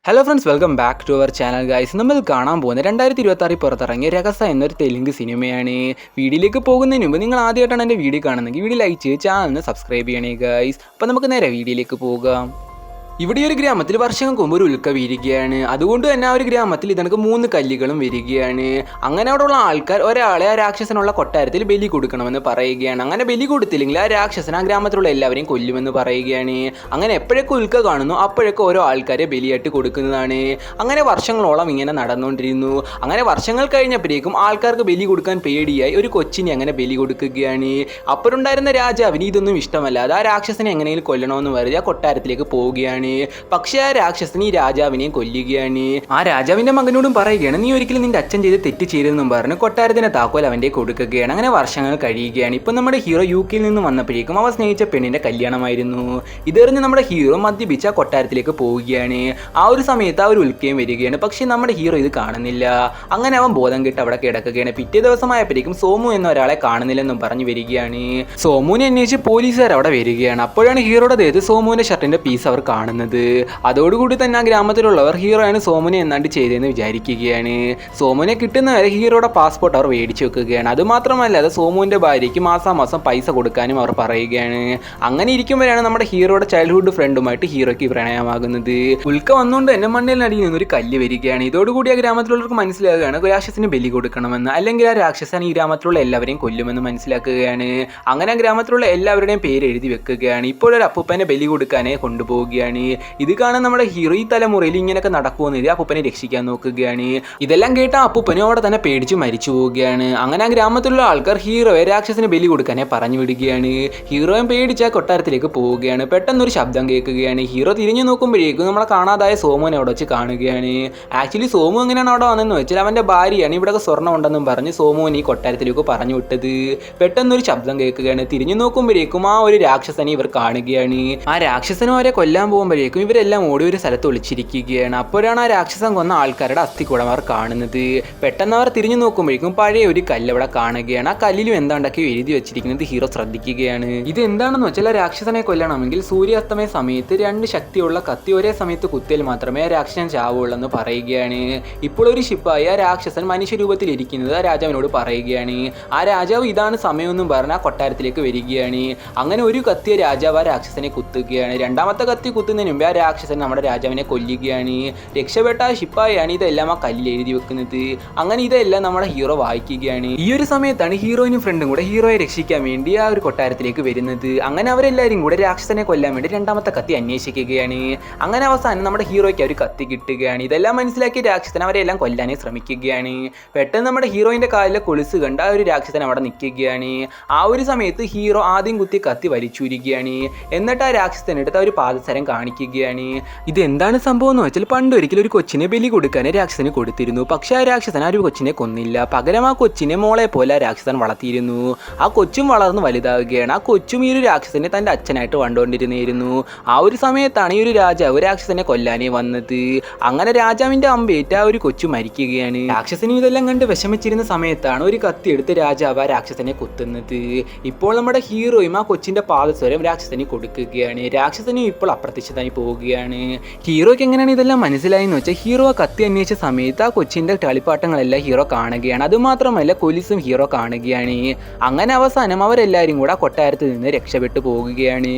Hello friends, welcome back to our channel guys. നമ്മൾ കാണാൻ പോകുന്ന 2026 പുറത്തിറങ്ങിയ രഹസ്യ എന്നൊരു തെലുങ്ക് സിനിമയാണ്. വീഡിയോയിലേക്ക് പോകുന്നതിന് മുമ്പ് നിങ്ങൾ ആദ്യമായിട്ടാണ് എൻ്റെ വീഡിയോ കാണുന്നതെങ്കിൽ വീഡിയോ ലൈക്ക് ചെയ്ത് ചാനലിന് സബ്സ്ക്രൈബ് ചെയ്യണേ ഗൈസ്. അപ്പോൾ നമുക്ക് നേരെ വീഡിയോയിലേക്ക് പോകാം. ഇവിടെ ഒരു ഗ്രാമത്തിൽ വർഷങ്ങൾക്ക് മുമ്പ് ഒരു ഉൽക്ക വീഴുകയാണ്. അതുകൊണ്ട് തന്നെ ആ ഒരു ഗ്രാമത്തിൽ ഇതണക്ക് 3 കല്ലുകളും വരികയാണ്. അങ്ങനെ അവിടെയുള്ള ആൾക്കാർ ഒരാളെ ആ രാക്ഷസനുള്ള കൊട്ടാരത്തിൽ ബലി കൊടുക്കണമെന്ന് പറയുകയാണ്. അങ്ങനെ ബലി കൊടുത്തില്ലെങ്കിൽ ആ രാക്ഷസൻ ആ ഗ്രാമത്തിലുള്ള എല്ലാവരെയും കൊല്ലുമെന്ന് പറയുകയാണ്. അങ്ങനെ എപ്പോഴൊക്കെ ഉൽക്ക കാണുന്നു അപ്പോഴൊക്കെ ഓരോ ആൾക്കാരെ ബലിയായിട്ട് കൊടുക്കുന്നതാണ്. അങ്ങനെ വർഷങ്ങളോളം ഇങ്ങനെ നടന്നുകൊണ്ടിരുന്നു. അങ്ങനെ വർഷങ്ങൾ കഴിഞ്ഞപ്പോഴേക്കും ആൾക്കാർക്ക് ബലി കൊടുക്കാൻ പേടിയായി ഒരു കൊച്ചിനെ അങ്ങനെ ബലി കൊടുക്കുകയാണ്. അപ്പോഴുണ്ടായിരുന്ന രാജാവിന് ഇതൊന്നും ഇഷ്ടമല്ലാതെ ആ രാക്ഷസനെ എങ്ങനെയും കൊല്ലണമെന്ന് പറഞ്ഞ് ആ കൊട്ടാരത്തിലേക്ക് പോവുകയാണ്. പക്ഷേ ആ രാക്ഷസൻ ഈ രാജാവിനെയും കൊല്ലുകയാണ്. ആ രാജാവിന്റെ മകനോടും പറയുകയാണ്, നീ ഒരിക്കലും നിന്റെ അച്ഛൻ ചെയ്ത് തെറ്റ് ചെയ്തെന്നും പറഞ്ഞ് കൊട്ടാരത്തിന്റെ താക്കോൽ അവന്റെ കൊടുക്കുകയാണ്. അങ്ങനെ വർഷങ്ങൾ കഴിയുകയാണ്. ഇപ്പൊ നമ്മുടെ ഹീറോ UK-യിൽ നിന്ന് വന്നപ്പോഴേക്കും അവ സ്നേഹിച്ച പെണ്ണിന്റെ കല്യാണമായിരുന്നു. ഇതെറിഞ്ഞ് നമ്മുടെ ഹീറോ മദ്യപിച്ച കൊട്ടാരത്തിലേക്ക് പോവുകയാണ്. ആ ഒരു സമയത്ത് ആ ഒരു ഉൽക്കയും വരികയാണ്. പക്ഷേ നമ്മുടെ ഹീറോ ഇത് കാണുന്നില്ല. അങ്ങനെ അവൻ ബോധം കെട്ട് അവിടെ കിടക്കുകയാണ്. പിറ്റേ ദിവസമായപ്പോഴേക്കും സോമു എന്ന ഒരാളെ കാണുന്നില്ലെന്നും പറഞ്ഞു വരികയാണ്. സോമുവിനെ അന്വേഷിച്ച് പോലീസുകാർ അവിടെ വരികയാണ്. അപ്പോഴാണ് ഹീറോയുടെ ദേഹത്ത് സോമുവിന്റെ ഷർട്ടിന്റെ പീസ് അവർ കാണുന്നത്. അതോടുകൂടി തന്നെ ആ ഗ്രാമത്തിലുള്ളവർ ഹീറോയാണ് സോമുനെ എന്നാണ്ട് ചെയ്തതെന്ന് വിചാരിക്കുകയാണ്. സോമുനെ കിട്ടുന്നവരെ ഹീറോയുടെ പാസ്പോർട്ട് അവർ മേടിച്ചു വെക്കുകയാണ്. അതുമാത്രമല്ലാതെ സോമുവിന്റെ ഭാര്യയ്ക്ക് മാസാമാസം പൈസ കൊടുക്കാനും അവർ പറയുകയാണ്. അങ്ങനെ ഇരിക്കുമ്പോഴാണ് നമ്മുടെ ഹീറോയുടെ ചൈൽഡ്ഹുഡ് ഫ്രണ്ടുമായിട്ട് ഹീറോയ്ക്ക് പ്രണയമാകുന്നത്. ഉൽക്ക വന്നുകൊണ്ട് തന്നെ മണ്ണിനടിയിൽ നിന്നൊരു കല്ല് വരികയാണ്. ഇതോടുകൂടി ആ ഗ്രാമത്തിലുള്ളവർക്ക് മനസ്സിലാകുകയാണ് രാക്ഷസന് ബലി കൊടുക്കണമെന്ന്, അല്ലെങ്കിൽ ആ രാക്ഷസൻ ഈ ഗ്രാമത്തിലുള്ള എല്ലാവരെയും കൊല്ലുമെന്ന് മനസ്സിലാക്കുകയാണ്. അങ്ങനെ ആ ഗ്രാമത്തിലുള്ള എല്ലാവരുടെയും പേര് എഴുതി വെക്കുകയാണ്. ഇപ്പോഴൊരു അപ്പൂപ്പനെ ബലി കൊടുക്കാനേ കൊണ്ടുപോവുകയാണ്. ഇത് കാണാൻ നമ്മുടെ ഹീറോ ഈ തലമുറയിൽ ഇങ്ങനെയൊക്കെ നടക്കുമെന്ന് ആ അപ്പൂപ്പനെ രക്ഷിക്കാൻ നോക്കുകയാണ്. ഇതെല്ലാം കേട്ട അപ്പൂപ്പനും അവിടെ തന്നെ പേടിച്ച് മരിച്ചു പോവുകയാണ്. അങ്ങനെ ആ ഗ്രാമത്തിലുള്ള ആൾക്കാർ ഹീറോയെ രാക്ഷസന് ബലി കൊടുക്കാനെ പറഞ്ഞു വിടുകയാണ്. ഹീറോയും പേടിച്ച് ആ കൊട്ടാരത്തിലേക്ക് പോവുകയാണ്. പെട്ടെന്നൊരു ശബ്ദം കേൾക്കുകയാണ്. ഹീറോ തിരിഞ്ഞു നോക്കുമ്പോഴേക്കും നമ്മളെ കാണാതായ സോമുവിനെ അവിടെ വെച്ച് കാണുകയാണ്. ആക്ച്വലി സോമു എങ്ങനെയാണ് അവിടെ വന്നെന്ന് വെച്ചാൽ അവൻ്റെ ഭാര്യയാണ് ഇവിടെ സ്വർണ്ണം ഉണ്ടെന്നും പറഞ്ഞ് സോമുവിനെ ഈ കൊട്ടാരത്തിലേക്ക് പറഞ്ഞു വിട്ടത്. പെട്ടെന്നൊരു ശബ്ദം കേൾക്കുകയാണ്. തിരിഞ്ഞു നോക്കുമ്പോഴേക്കും ആ ഒരു രാക്ഷസനെ ഇവർ കാണുകയാണ്. ആ രാക്ഷസനും അവരെ കൊല്ലാൻ പോകുമ്പോഴേക്കും ഇവരെല്ലാം ഓടി ഒരു സ്ഥലത്ത് ഒളിച്ചിരിക്കുകയാണ്. അപ്പോഴാണ് ആ രാക്ഷസൻ കൊന്ന ആൾക്കാരുടെ അസ്ഥികൂടം അവർ കാണുന്നത്. പെട്ടെന്ന് അവർ തിരിഞ്ഞു നോക്കുമ്പോഴേക്കും പഴയ ഒരു കല്ല് അവിടെ കാണുകയാണ്. ആ കല്ലിലും എന്താണ്ടൊക്കെ എഴുതി വെച്ചിരിക്കുന്നത് ഹീറോ ശ്രദ്ധിക്കുകയാണ്. ഇത് എന്താണെന്ന് വെച്ചാൽ ആ രാക്ഷസനെ കൊല്ലണമെങ്കിൽ സൂര്യാസ്തമയ സമയത്ത് 2 ശക്തിയുള്ള കത്തി ഒരേ സമയത്ത് കുത്തിയാൽ മാത്രമേ ആ രാക്ഷസൻ ചാവുള്ളൂ എന്ന് പറയുകയാണ്. ഇപ്പോൾ ഒരു ശിപ്പായി ആ രാക്ഷസൻ മനുഷ്യരൂപത്തിൽ ഇരിക്കുന്നത് ആ രാജാവിനോട് പറയുകയാണ്. ആ രാജാവ് ഇതാണ് സമയമെന്നും പറഞ്ഞ് ആ കൊട്ടാരത്തിലേക്ക് വരികയാണ്. അങ്ങനെ ഒരു കത്തിയ രാജാവ് ആ രാക്ഷസനെ കുത്തുകയാണ്. രണ്ടാമത്തെ കത്തി കുത്തുന്നതിന് മുമ്പ് ആ രാക്ഷസൻ നമ്മുടെ രാജാവിനെ കൊല്ലുകയാണ്. രക്ഷപ്പെട്ട ആ ശിപ്പായാണ് ഇതെല്ലാം ആ കല്ലിൽ എഴുതി വെക്കുന്നത്. അങ്ങനെ ഇതെല്ലാം നമ്മുടെ ഹീറോ വായിക്കുകയാണ്. ഈ ഒരു സമയത്താണ് ഹീറോയിനും ഫ്രണ്ടും കൂടെ ഹീറോയെ രക്ഷിക്കാൻ വേണ്ടി ആ ഒരു കൊട്ടാരത്തിലേക്ക് വരുന്നത്. അങ്ങനെ അവരെല്ലാവരും കൂടെ രാക്ഷസനെ കൊല്ലാൻ വേണ്ടി രണ്ടാമത്തെ കത്തി അന്വേഷിക്കുകയാണ്. അങ്ങനെ അവസാനം നമ്മുടെ ഹീറോയ്ക്ക് ഒരു കത്തി കിട്ടുകയാണ്. ഇതെല്ലാം മനസ്സിലാക്കിയ രാക്ഷസൻ അവരെല്ലാം കൊല്ലാനേ ശ്രമിക്കുകയാണ്. പെട്ടെന്ന് നമ്മുടെ ഹീറോയിന്റെ കാലിലെ കൊലുസ് കണ്ട് ആ ഒരു രാക്ഷസൻ അവിടെ നിൽക്കുകയാണ്. ആ ഒരു സമയത്ത് ഹീറോ ആദ്യം കുത്തി കത്തി വലിച്ചൂരിക്കുകയാണ്. എന്നിട്ട് ആ രാക്ഷസനെടുത്ത് ആ ഒരു പാദസരം കാണിക്കുകയാണ്. ഇത് എന്താണ് സംഭവം എന്ന് വെച്ചാൽ പണ്ടൊരിക്കലും ഒരു കൊച്ചിനെ ബലി കൊടുക്കാനേ രാക്ഷസന് കൊടുത്തിരുന്നു. പക്ഷെ ആ രാക്ഷസൻ ആ ഒരു കൊച്ചിനെ കൊന്നില്ല. പകരം ആ കൊച്ചിനെ മോളെ പോലെ ആ രാക്ഷസൻ വളർത്തിയിരുന്നു. ആ കൊച്ചും വളർന്ന് വലുതാവുകയാണ്. ആ കൊച്ചും ഈ ഒരു രാക്ഷസനെ തൻ്റെ അച്ഛനായിട്ട് കണ്ടുകൊണ്ടിരുന്നിരുന്നു. ആ ഒരു സമയത്താണ് ഈ ഒരു രാജാവ് രാക്ഷസനെ കൊല്ലാനേ വന്നത്. അങ്ങനെ രാജാവിന്റെ അമ്പേറ്റ് ആ ഒരു കൊച്ചു മരിക്കുകയാണ്. രാക്ഷസനും ഇതെല്ലാം കണ്ട് വിഷമിച്ചിരുന്ന സമയത്താണ് ഒരു കത്തി എടുത്ത് രാജാവ് ആ രാക്ഷസനെ കുത്തുന്നത്. ഇപ്പോൾ നമ്മുടെ ഹീറോയും ആ കൊച്ചിന്റെ പാദസ്വരം രാക്ഷസന് കൊടുക്കുകയാണ്. രാക്ഷസനും ഇപ്പോൾ അപ്രത്യക്ഷമായി പോവുകയാണ്. ഹീറോയ്ക്ക് എങ്ങനെയാണ് ഇതെല്ലാം മനസ്സിലായെന്ന് വെച്ചാൽ ഹീറോ ആ കത്തി അന്വേഷിച്ച സമയത്ത് ആ കൊച്ചിന്റെ കളിപ്പാട്ടങ്ങളെല്ലാം ഹീറോ കാണുകയാണ്. അതുമാത്രമല്ല പോലീസും ഹീറോ കാണുകയാണ്. അങ്ങനെ അവസാനം അവരെല്ലാവരും കൂടെ ആ കൊട്ടാരത്തിൽ നിന്ന് രക്ഷപ്പെട്ടു പോകുകയാണ്.